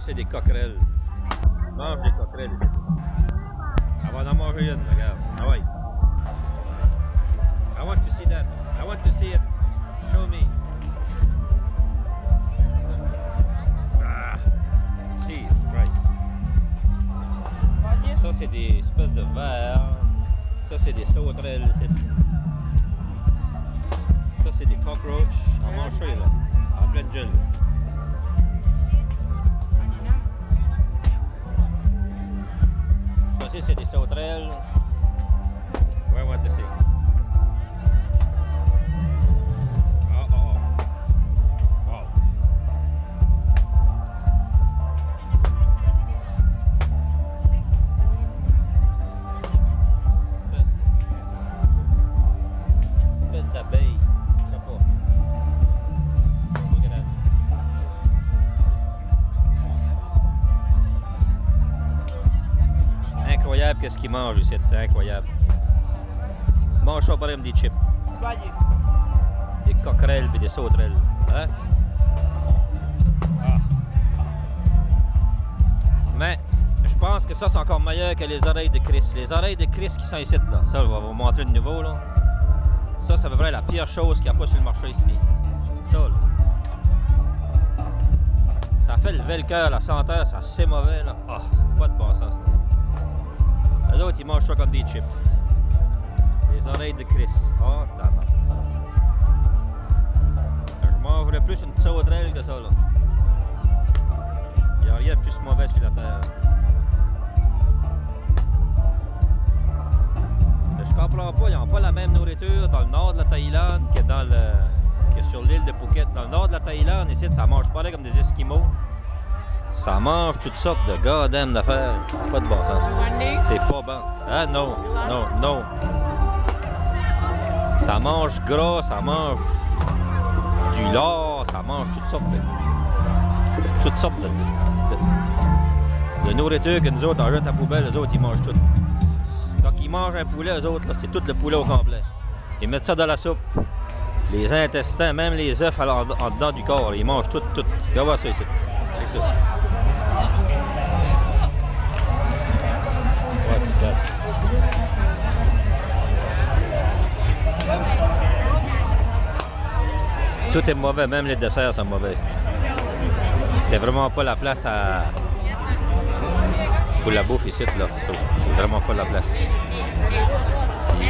c'est des coquerelles. Mange des coquerelles ici. Elle va en manger une, regarde. Ah ouais. I want to see that. I want to see it. Show me. Ah. Jesus Christ. Ça, c'est des espèces de vers. Ça, c'est des sauterelles. Ça, c'est des cockroaches. On mange ça, là. En pleine gel. Ça aussi, c'est des sauterelles. Ouais, on va te see. Incroyable qu'est-ce qu'ils mangent ici, c'est incroyable. Mange ça par exemple des chips. Des coquerelles et des sauterelles. Hein? Ah. Mais je pense que ça c'est encore meilleur que les oreilles de Chris. Les oreilles de Chris qui sont ici là. Ça, je vais vous montrer de nouveau là. Ça, c'est à peu près la pire chose qu'il n'y a pas sur le marché ici. Ça là. Ça fait lever le cœur, la senteur, ça c'est mauvais là. Ah, oh, pas de bon sens. Les autres, ils mangent ça comme des chips. Les oreilles de Chris. Oh, d'accord. Je mangerais plus une sauterelle que ça, là. Il n'y a rien de plus mauvais sur la terre. Je comprends pas, ils n'ont pas la même nourriture dans le nord de la Thaïlande que sur l'île de Phuket. Dans le nord de la Thaïlande, ici, ça mange pareil comme des Esquimaux. Ça mange toutes sortes de goddamn d'affaires. Pas de bon sens. C'est pas bon. Ah non, non, non. Ça mange gras, ça mange du lard, ça mange toutes sortes de nourriture que nous autres, en jette à la poubelle, les autres, ils mangent tout. Quand ils mangent un poulet, eux autres, c'est tout le poulet au complet. Ils mettent ça dans la soupe. Les intestins, même les œufs en dedans du corps, ils mangent tout. Regarde ça ici. C'est ça. Tout est mauvais, même les desserts sont mauvais. C'est vraiment pas la place pour la bouffe ici, là. C'est vraiment pas la place.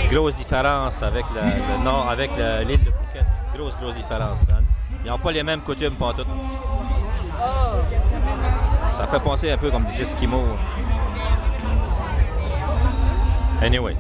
Grosse différence avec le nord, avec l'île de Phuket. Grosse différence. Ils n'ont pas les mêmes coutumes pour tout. Ça fait penser un peu comme des Esquimaux. Anyway.